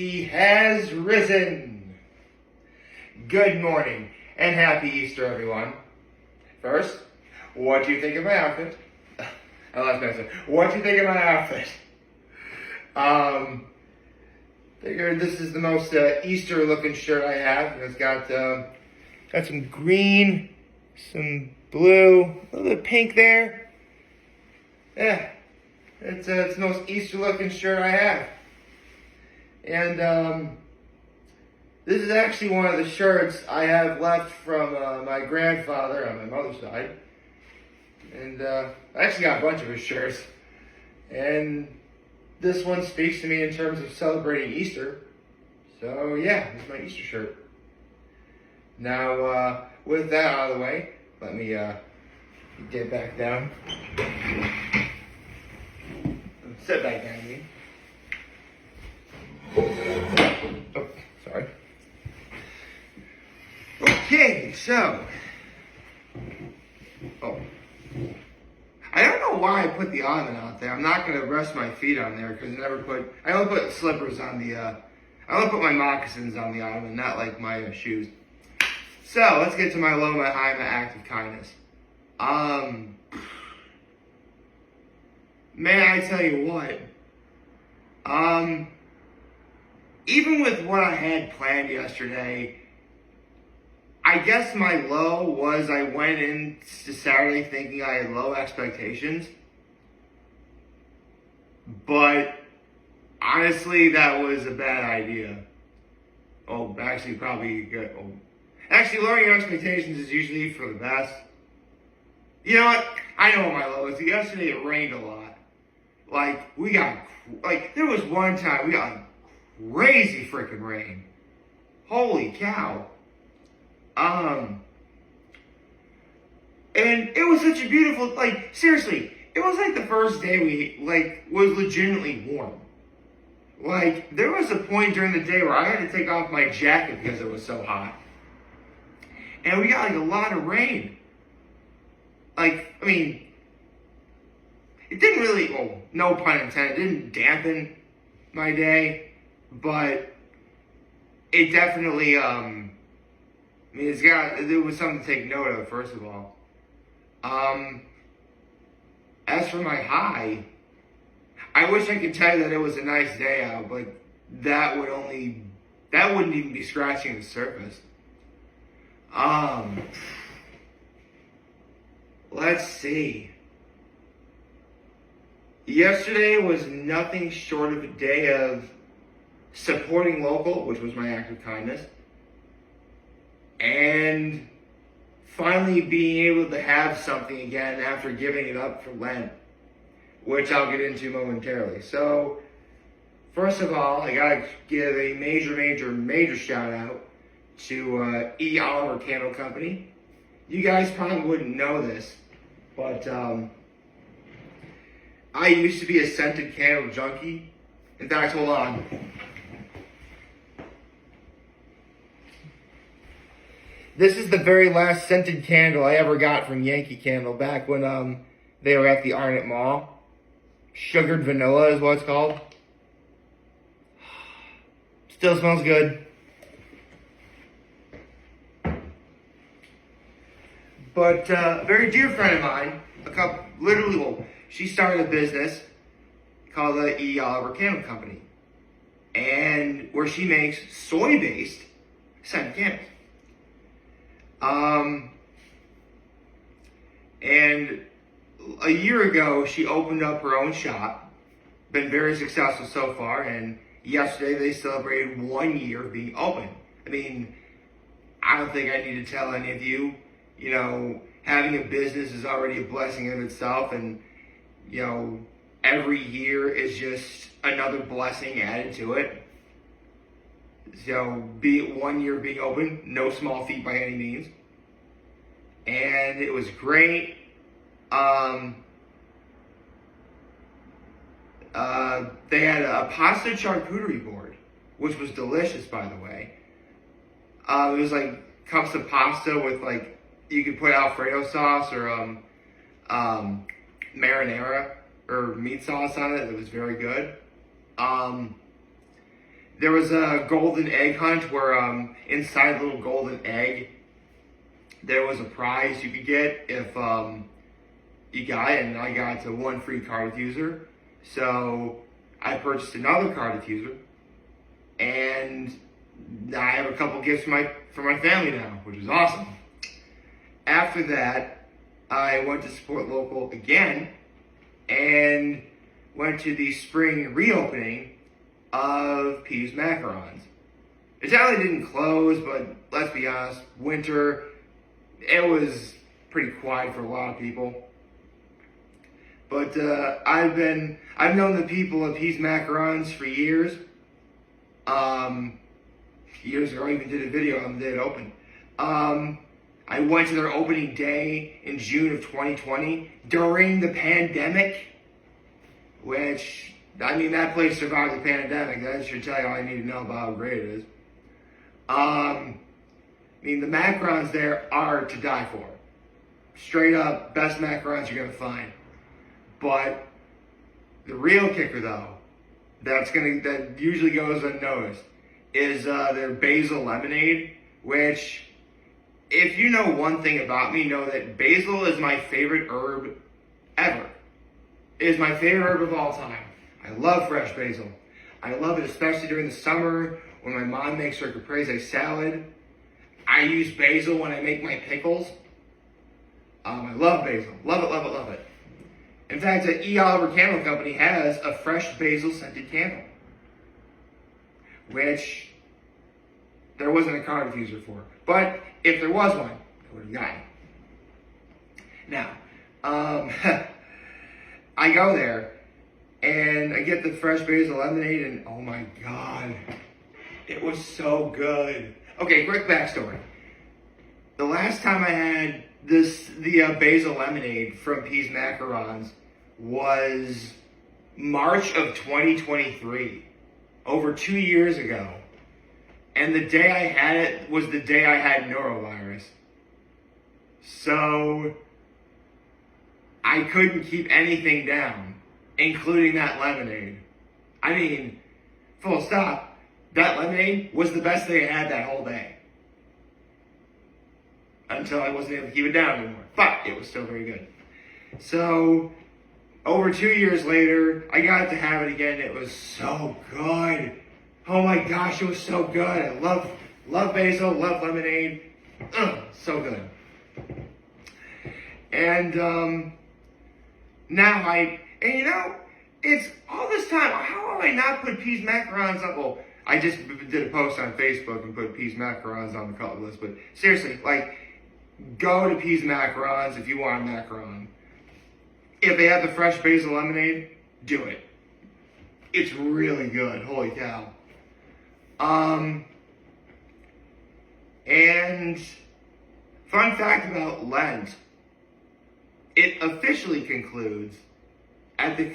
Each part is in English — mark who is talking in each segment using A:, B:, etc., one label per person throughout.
A: He has risen. Good morning and happy Easter, everyone. First, what do you think of my outfit? I lost my answer. What do you think of my outfit? Figured this is the most Easter-looking shirt I have. It's got some green, some blue, a little bit of pink there. Yeah, it's the most Easter-looking shirt I have. And this is actually one of the shirts I have left from my grandfather on my mother's side. And I actually got a bunch of his shirts. And this one speaks to me in terms of celebrating Easter. So yeah, this is my Easter shirt. Now, with that out of the way, let me get back down. Sit back down, I mean. Oh, sorry. Okay, so. I don't know why I put the ottoman out there. I'm not going to rest my feet on there because I only put slippers on I only put my moccasins on the ottoman, not like my shoes. So, let's get to my low, my high, my act of kindness. May I tell you what? Even with what I had planned yesterday, I guess my low was I went into Saturday thinking I had low expectations. But honestly, that was a bad idea. Oh, actually, probably good. Oh. Actually, lowering your expectations is usually for the best. You know what? I know what my low is. Yesterday it rained a lot. There was one time we got crazy freaking rain. Holy cow. And it was such a beautiful, seriously, it was like the first day was legitimately warm. There was a point during the day where I had to take off my jacket because it was so hot. And we got a lot of rain. It didn't really, no pun intended, it didn't dampen my day, but it definitely, there was something to take note of, first of all. As for my high, I wish I could tell you that it was a nice day out, but that wouldn't even be scratching the surface. Let's see. Yesterday was nothing short of a day of supporting local, which was my act of kindness, and finally being able to have something again after giving it up for Lent, which I'll get into momentarily. So, first of all, I gotta give a major shout out to E. Oliver Candle Company. You guys probably wouldn't know this, but I used to be a scented candle junkie. In fact, hold on. This is the very last scented candle I ever got from Yankee Candle back when they were at the Arnett Mall. Sugared vanilla is what it's called. Still smells good. But a very dear friend of mine, she started a business called the E. Oliver Candle Company, and where she makes soy-based scented candles. And a year ago, she opened up her own shop. Been very successful so far, and yesterday they celebrated 1 year of being open. I don't think I need to tell any of you, having a business is already a blessing in itself, and, every year is just another blessing added to it. So, be it 1 year being open, no small feat by any means. And it was great. They had a pasta charcuterie board, which was delicious, by the way. It was cups of pasta with you could put Alfredo sauce or marinara or meat sauce on it. It was very good. there was a golden egg hunt where inside the little golden egg, there was a prize you could get if you got it, and I got one free car diffuser. So I purchased another car diffuser, and I have a couple gifts for my family now, which is awesome. After that, I went to support local again, and went to the spring reopening of Peeves Macarons. It technically didn't close, but let's be honest, winter, it was pretty quiet for a lot of people. But I've known the people of Peeves Macarons for years. Years ago, I even did a video on the day it opened. I went to their opening day in June of 2020 during the pandemic, which, I mean, that place survived the pandemic. That should tell you all I need to know about how great it is. I mean, the macarons there are to die for. Straight up, best macarons you're gonna find. But the real kicker, though, that usually goes unnoticed, is their basil lemonade, which, if you know one thing about me, know that basil is my favorite herb ever. It is my favorite herb of all time. I love fresh basil. I love it especially during the summer when my mom makes her caprese salad. I use basil when I make my pickles. I love basil. Love it, love it, love it. In fact, the E. Oliver Candle Company has a fresh basil scented candle, which there wasn't a car diffuser for. But if there was one, I would have gotten it. Now, I go there and I get the fresh basil lemonade, and oh my God, it was so good. Okay, quick backstory. The last time I had the basil lemonade from Peeves Macarons was March of 2023, over 2 years ago. And the day I had it was the day I had norovirus. So I couldn't keep anything down, including that lemonade. I mean, full stop, that lemonade was the best thing I had that whole day. Until I wasn't able to keep it down anymore. But it was still very good. So, over 2 years later, I got to have it again. It was so good. Oh my gosh, it was so good. I love basil, love lemonade. So good. And now it's all this time, how have I not put Peeves Macarons up? Well, I just did a post on Facebook and put Peeves Macarons on the cult list. But seriously, go to Peeves Macarons if you want a macaron. If they have the fresh basil lemonade, do it. It's really good. Holy cow. And fun fact about Lent, it officially concludes at the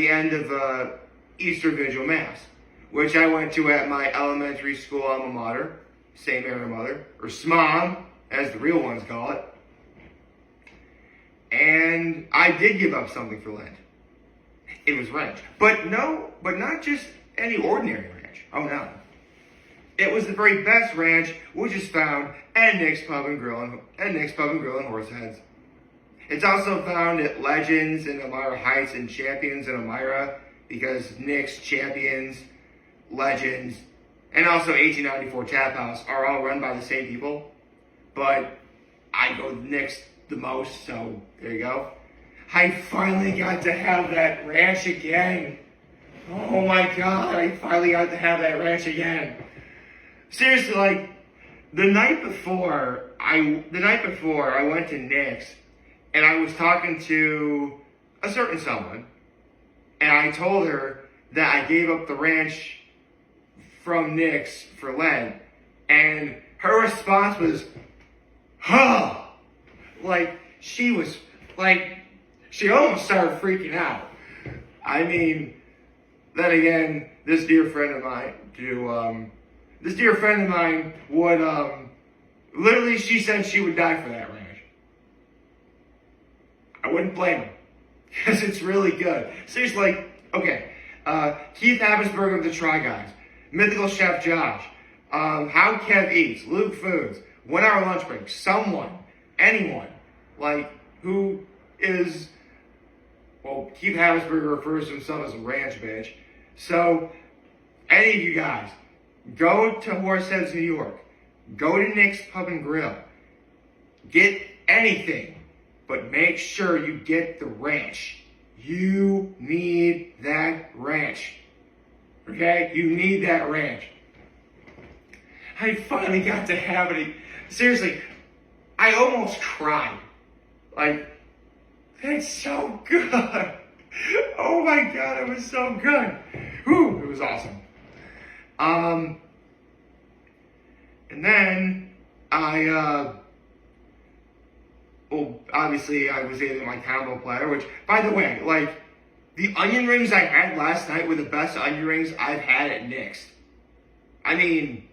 A: end of Easter Vigil Mass, which I went to at my elementary school alma mater, St. Mary Mother, or SMOM, as the real ones call it. And I did give up something for Lent. It was ranch. But not just any ordinary ranch. Oh no. It was the very best ranch, which is found at Nick's Pub and Grill in Horseheads. It's also found at Legends in Elmira Heights and Champions in Elmira, because Nick's, Champions, Legends, and also 1894 Tap House are all run by the same people. But I go to Nick's the most, so there you go. I finally got to have that ranch again. Oh my God, I finally got to have that ranch again. Seriously, the night before I went to Nick's, and I was talking to a certain someone, and I told her that I gave up the ranch from Nick's for Lent, and her response was, huh! She almost started freaking out. I mean, then again, this dear friend of mine would, literally, she said she would die for that ranch. I wouldn't blame her, because it's really good. Seriously, okay, Keith Abisberger of the Try Guys, Mythical Chef Josh, How Kev Eats, Luke Foods, 1 Hour Lunch Break, someone, anyone, like, who is, well, Keith Abisberger refers to himself as a ranch bitch. So, any of you guys, go to Horseheads, New York. Go to Nick's Pub and Grill. Get anything, but make sure you get the ranch. You need that ranch. Okay? You need that ranch. I finally got to have it. Seriously, I almost cried. Like, it's so good. Oh my God, it was so good. Whew, it was awesome. And then well, obviously I was eating my combo platter, which, by the way, like, the onion rings I had last night were the best onion rings I've had at Nick's. I mean,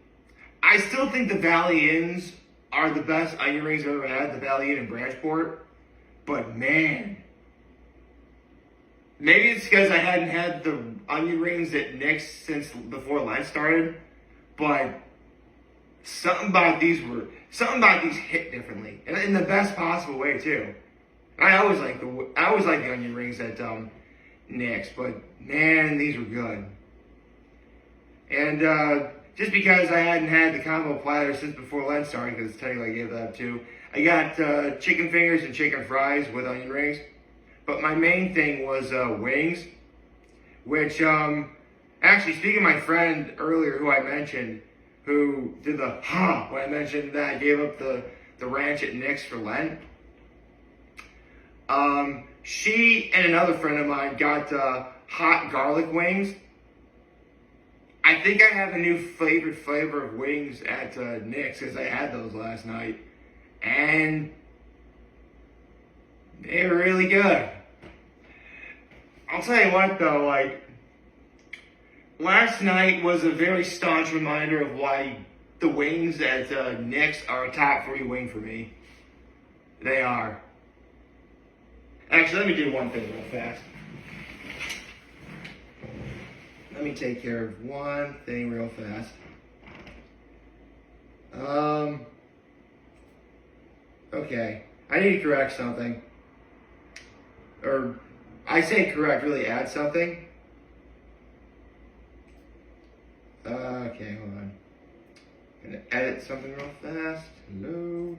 A: I still think the Valley Inns are the best onion rings I've ever had, the Valley Inn in Branchport. But man, maybe it's because I hadn't had the onion rings at Nick's since before Lent started, but something about these hit differently, and in the best possible way too. I always like the onion rings at Nick's, but man, these were good. And just because I hadn't had the combo platter since before Lent started, because technically I gave that up too, I got chicken fingers and chicken fries with onion rings. But my main thing was wings, which actually, speaking of my friend earlier who I mentioned, who did the when I mentioned that I gave up the ranch at Nick's for Lent. She and another friend of mine got hot garlic wings. I think I have a new favorite flavor of wings at Nick's because I had those last night. And they're really good. I'll tell you what though, like, last night was a very staunch reminder of why the wings at Nick's are a top 3 wing for me. They are. Actually, let me do one thing real fast. Let me take care of one thing real fast. Okay. I need to correct something. Or, I say correct, really add something. Okay, hold on. I'm gonna edit something real fast. Hello.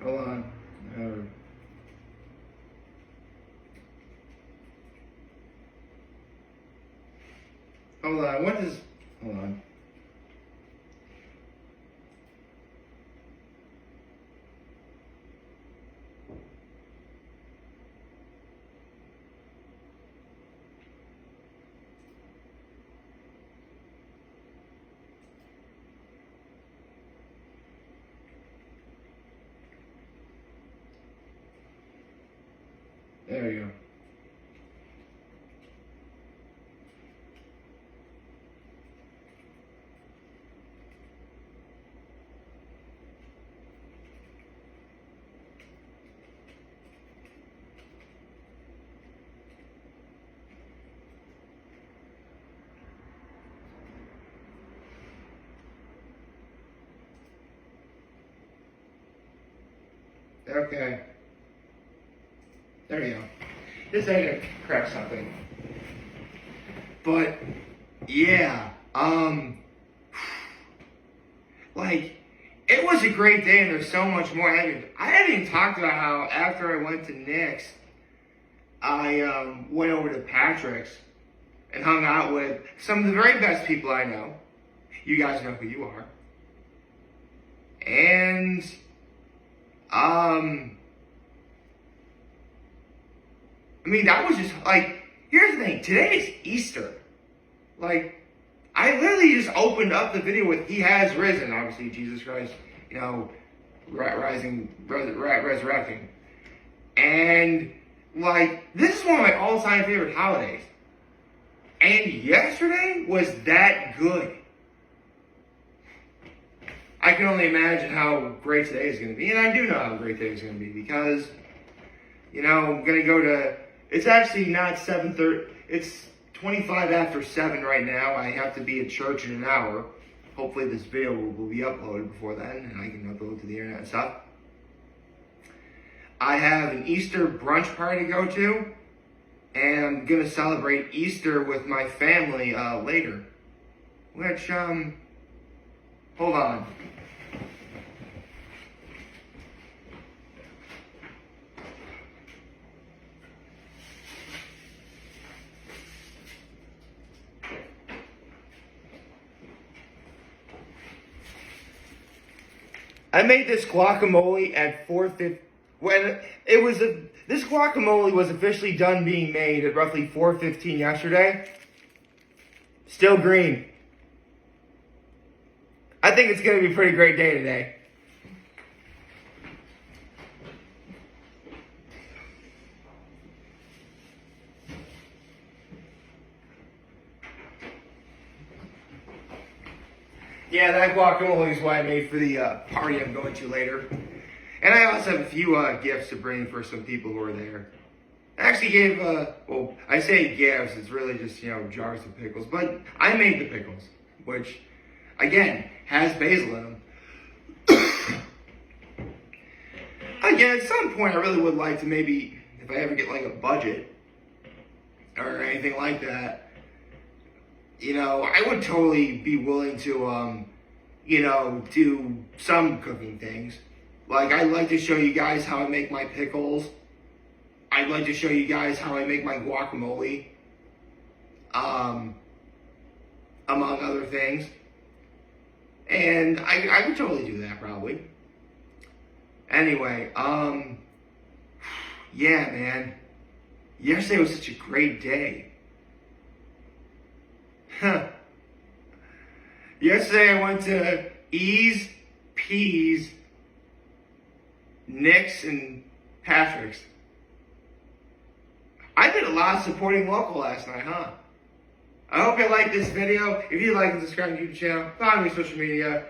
A: Hold on. Hold on. Hold on. There you go. Okay. There you go. Just had to correct something. But, yeah, like, it was a great day and there's so much more. I haven't even talked about how after I went to Nick's, I went over to Patrick's and hung out with some of the very best people I know. You guys know who you are. And, I mean, that was just, like, here's the thing. Today is Easter. Like, I literally just opened up the video with He Has Risen. Obviously, Jesus Christ, you know, resurrecting. And, like, this is one of my all-time favorite holidays. And yesterday was that good. I can only imagine how great today is going to be. And I do know how great today is going to be because, I'm going to go to, it's actually not 7:30, it's 25 after 7 right now. I have to be at church in an hour. Hopefully this video will be uploaded before then, and I can upload to the internet and stuff. I have an Easter brunch party to go to, and I'm going to celebrate Easter with my family later. Which, hold on. I made this guacamole at 4:50. This guacamole was officially done being made at roughly 4:15 yesterday. Still green. I think it's going to be a pretty great day today. Yeah, that guacamole is what I made for the party I'm going to later. And I also have a few gifts to bring for some people who are there. I actually gave, I say gifts, it's really just, jars of pickles. But I made the pickles, which, again, has basil in them. Again, at some point I really would like to maybe, if I ever get like a budget or anything like that, I would totally be willing to, do some cooking things. Like, I'd like to show you guys how I make my pickles. I'd like to show you guys how I make my guacamole. Among other things. And I would totally do that, probably. Anyway, yeah, man. Yesterday was such a great day. Yesterday I went to E's, P's, Nick's, and Patrick's. I did a lot of supporting local last night, huh? I hope you liked this video. If you like and subscribe to the YouTube channel, follow me on social media.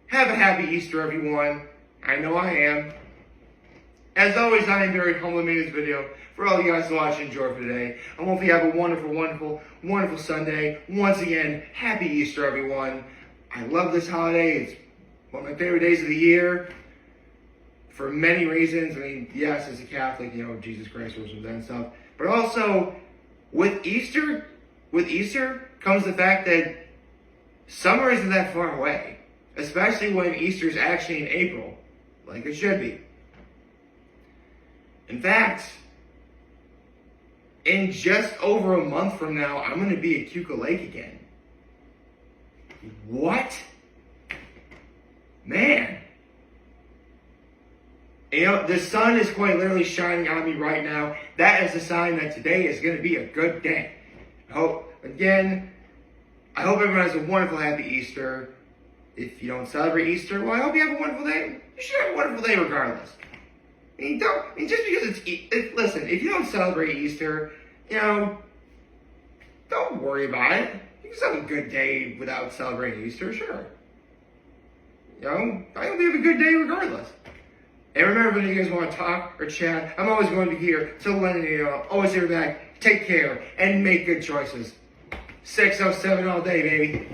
A: Have a happy Easter, everyone. I know I am. As always, I am very humble to make this video for all you guys to watch and enjoy for today. I hope you have a wonderful, wonderful, wonderful Sunday. Once again, happy Easter, everyone. I love this holiday. It's one of my favorite days of the year for many reasons. I mean, yes, as a Catholic, Jesus Christ rose from dead and stuff. But also, with Easter comes the fact that summer isn't that far away. Especially when Easter is actually in April, like it should be. In fact, in just over a month from now, I'm going to be at Keuka Lake again. What? Man. The sun is quite literally shining on me right now. That is a sign that today is going to be a good day. I hope everyone has a wonderful, happy Easter. If you don't celebrate Easter, well, I hope you have a wonderful day. You should have a wonderful day regardless. Just because listen, if you don't celebrate Easter, don't worry about it. You can still have a good day without celebrating Easter, sure. I hope you have a good day regardless. And remember, when you guys want to talk or chat, I'm always going to be here till Lent, always here back. Take care and make good choices. 607 all day, baby.